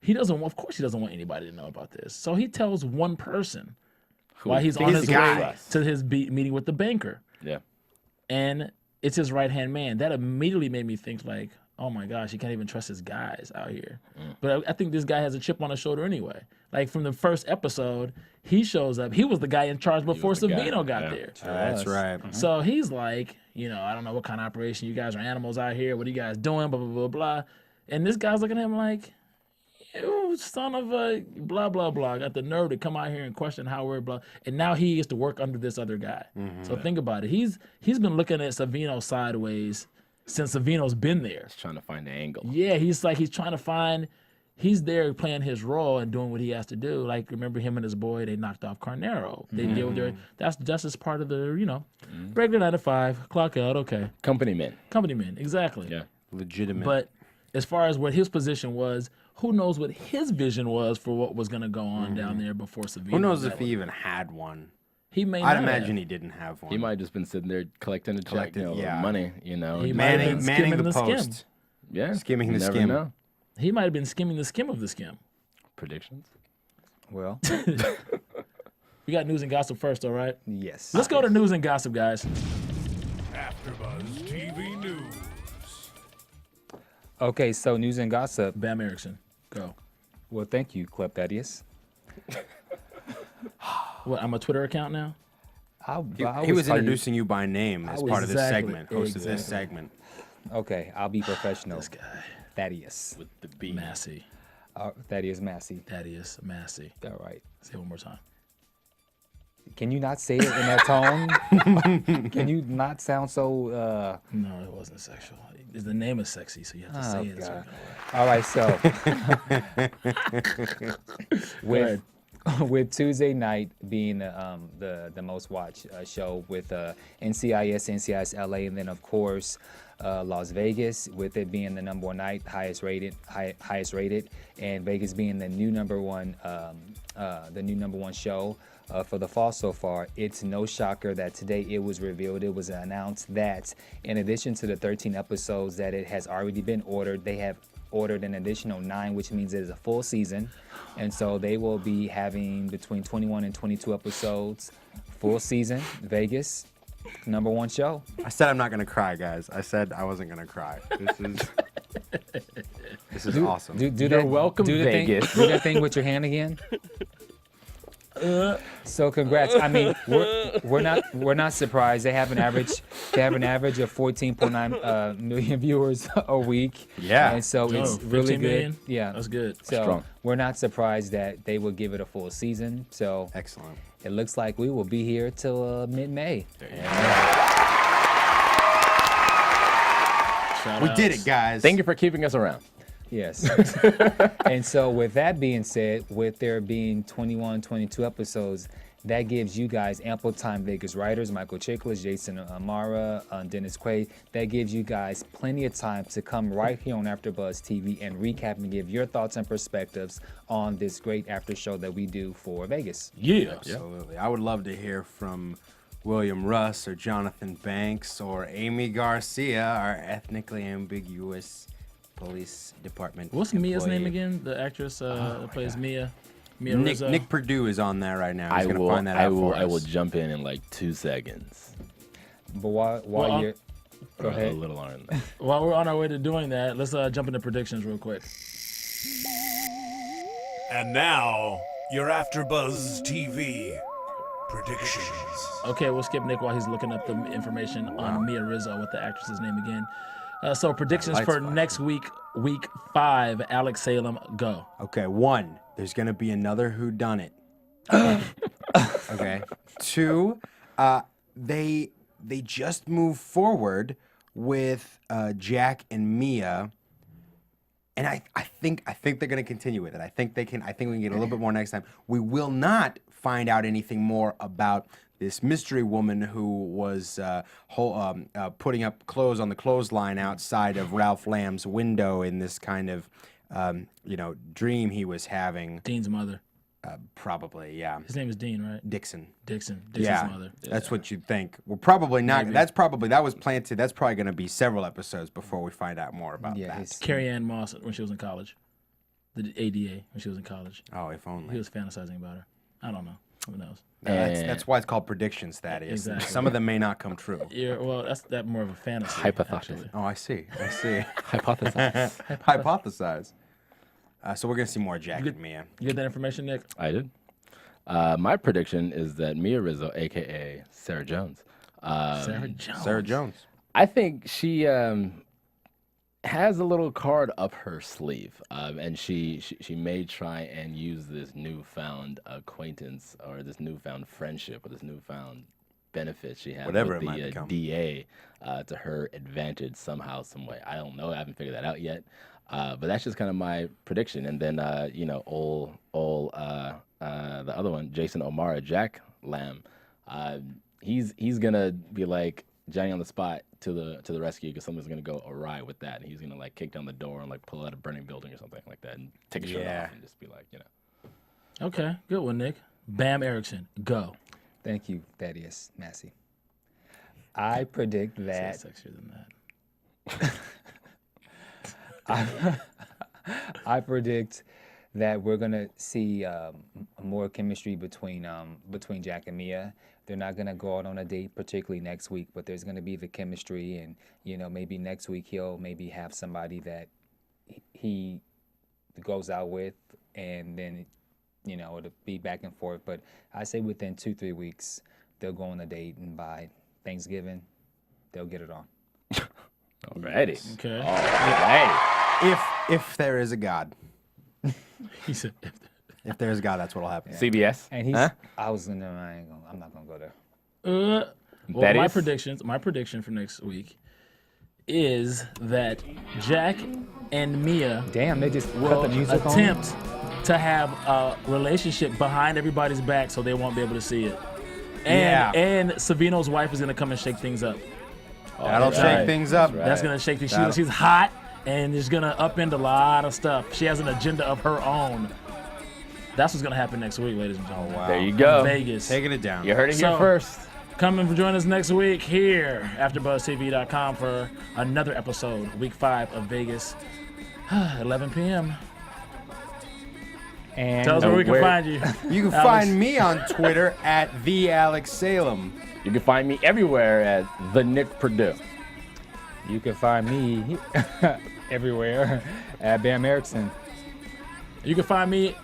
Of course he doesn't want anybody to know about this. So he tells one person while he's on his way to his meeting with the banker. Yeah. And it's his right-hand man. That immediately made me think like, oh my gosh, he can't even trust his guys out here. But I think this guy has a chip on his shoulder anyway. Like from the first episode, he shows up. He was the guy in charge before Savino got there. That's right. So he's like, I don't know what kind of operation. You guys are animals out here. What are you guys doing? Blah, blah, blah, blah. And this guy's looking at him like, you son of a blah, blah, blah. Got the nerve to come out here and question how we're blah. And now he gets to work under this other guy. So think about it. He's been looking at Savino sideways since Savino's been there. He's trying to find the angle. Yeah, he's trying to find, he's there playing his role and doing what he has to do. Like, remember him and his boy, they knocked off Carnero. They deal with their, that's just as part of the, regular 9 to 5, clock out, okay. Company men, exactly. Yeah. Legitimate. But as far as what his position was, who knows what his vision was for what was going to go on down there before Savino. Who knows if he even had one? He may I'd not imagine have. he didn't have one. He might have just been sitting there collecting the check, money, He might have manning been skimming the skim. post. Yeah, Skimming you the never skim. know. He might have been skimming the skim of the skim. Predictions. Well, We got news and gossip first, all right? yes. Let's go to news and gossip, guys. AfterBuzz TV News. Okay, so news and gossip. Bamm Ericsen, go. Well, thank you, Club Thaddeus. What, I'm a Twitter account now? He was introducing you by name as part of this Exactly, segment, host of this segment. Okay, I'll be professional. This guy, Thaddeus. With the B. Massey. Thaddeus Massey. Thaddeus Massey. All right. Say it one more time. Can you not say it in that tone? Can you not sound so? No, it wasn't sexual. The name is sexy, so you have to say it. All right, so with Tuesday night being the most watched show with NCIS LA, and then of course Las Vegas, with it being the number one night, highest rated, and Vegas being the new number one show for the fall so far. It's no shocker that today it was revealed, it was announced that in addition to the 13 episodes that it has already been ordered, they have ordered an additional 9, which means it is a full season. And so they will be having between 21 and 22 episodes, full season, Vegas, number one show. I said I'm not gonna cry, guys. I said I wasn't gonna cry. This is awesome. You're welcome, Vegas. Do that thing with your hand again. So congrats. I mean, we're not surprised. They have an average of 14.9 million viewers a week. Yeah. And so it's really 15 good. million? Yeah. That's good. So Strong. we're not surprised that they will give it a full season. So Excellent. it looks like we will be here till mid-May. We did it, guys. Thank you for keeping us around. Yes. And so with that being said, with there being 21, 22 episodes, that gives you guys ample time, Vegas writers, Michael Chiklis, Jason Amara, Dennis Quaid, that gives you guys plenty of time to come right here on AfterBuzz TV and recap and give your thoughts and perspectives on this great after show that we do for Vegas. Yeah. Absolutely. I would love to hear from William Russ or Jonathan Banks or Amy Garcia, our ethnically ambiguous police department. What's Mia's employee. name again? The actress that plays Mia. Mia Nick, Rizzo. Nick Perdue is on there right now. He's I gonna will. find that out for I will us. jump in like 2 seconds. But while Well, you're... Go A ahead. little on that. While we're on our way to doing that, let's jump into predictions real quick. And now, your AfterBuzz TV predictions. Okay, we'll skip Nick while he's looking up the information on Mia Rizzo with the actress's name again. So predictions for next week, week 5, Alex Salem, go. Okay, 1, there's gonna be another whodunit. Okay. 2, they just moved forward with Jack and Mia, and I think they're gonna continue with it. I think we can get a little bit more next time. We will not find out anything more about this mystery woman who was putting up clothes on the clothesline outside of Ralph Lamb's window in this kind of, dream he was having. Dean's mother. Probably, yeah. His name is Dean, right? Dixon's Dixon's mother. That's what you'd think. We're probably not. Maybe. That was planted. That's probably going to be several episodes before we find out more about that. Carrie-Anne Moss when she was in college. The ADA when she was in college. Oh, if only. He was fantasizing about her. I don't know. Who knows? That's why it's called predictions, Thaddeus. Exactly. Some of them may not come true. Yeah, well, that's more of a fantasy. Hypothesis. Oh, I see. Hypothesis. Hypothesize. So we're going to see more Jack and Mia. You get that information, Nick? I did. My prediction is that Mia Rizzo, a.k.a. Sarah Jones. Sarah Jones. I think she has a little card up her sleeve, and she may try and use this newfound acquaintance or this newfound friendship or this newfound benefit she has Whatever with it might the become. DA to her advantage somehow, some way. I don't know. I haven't figured that out yet. But that's just kind of my prediction. And then, the other one, Jason O'Mara, Jack Lamb, he's gonna be like Johnny on the spot to the rescue because something's gonna go awry with that, and he's gonna like kick down the door and like pull out a burning building or something like that, and take a shirt off and just be like, Okay, good one, Nick. Bamm Ericsen, go. Thank you, Thaddeus Massey. I predict that. Sexier than that. I predict that we're gonna see more chemistry between Jack and Mia. They're not gonna go out on a date, particularly next week, but there's gonna be the chemistry, and maybe next week he'll maybe have somebody that he goes out with, and then it'll be back and forth. But I say within 2-3 weeks they'll go on a date, and by Thanksgiving they'll get it on. Alrighty. Okay. Alrighty. If there is a God. He said, if there's a God, that's what'll happen. CBS. And he's. Huh? I'm not gonna go there. Well, my prediction for next week is that Jack and Mia Damn, they just will cut the music on. attempt to have a relationship behind everybody's back so they won't be able to see it. And Savino's wife is gonna come and shake things up. That'll shake things up. That's gonna shake things. She's hot and is gonna upend a lot of stuff. She has an agenda of her own. That's what's gonna happen next week, ladies and gentlemen. Wow. There you go. Vegas. Taking it down. You heard it here So, first. Come and join us next week here, AfterBuzzTV.com, for another episode, Week 5 of Vegas, 11 p.m. And Tell us where we can find you. You can Alex. find me on Twitter at the Alex Salem. You can find me everywhere at the Nick Perdue. you can find me everywhere at Bamm Ericsen. You can find me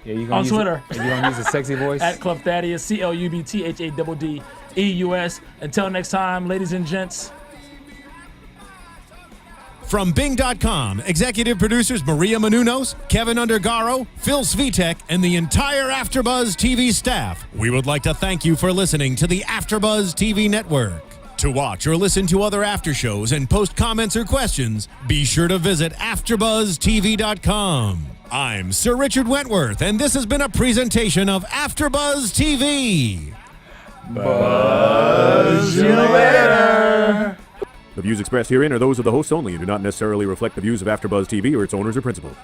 On Twitter. You're gonna use a sexy voice. at Club Thaddeus, CLUBTHADDEUS. Until next time, ladies and gents. From Bing.com, executive producers Maria Menounos, Kevin Undergaro, Phil Svitek, and the entire AfterBuzz TV staff, we would like to thank you for listening to the AfterBuzz TV network. To watch or listen to other after shows and post comments or questions, be sure to visit AfterBuzzTV.com. I'm Sir Richard Wentworth, and this has been a presentation of AfterBuzz TV. Buzz you later. The views expressed herein are those of the hosts only and do not necessarily reflect the views of AfterBuzz TV or its owners or principals.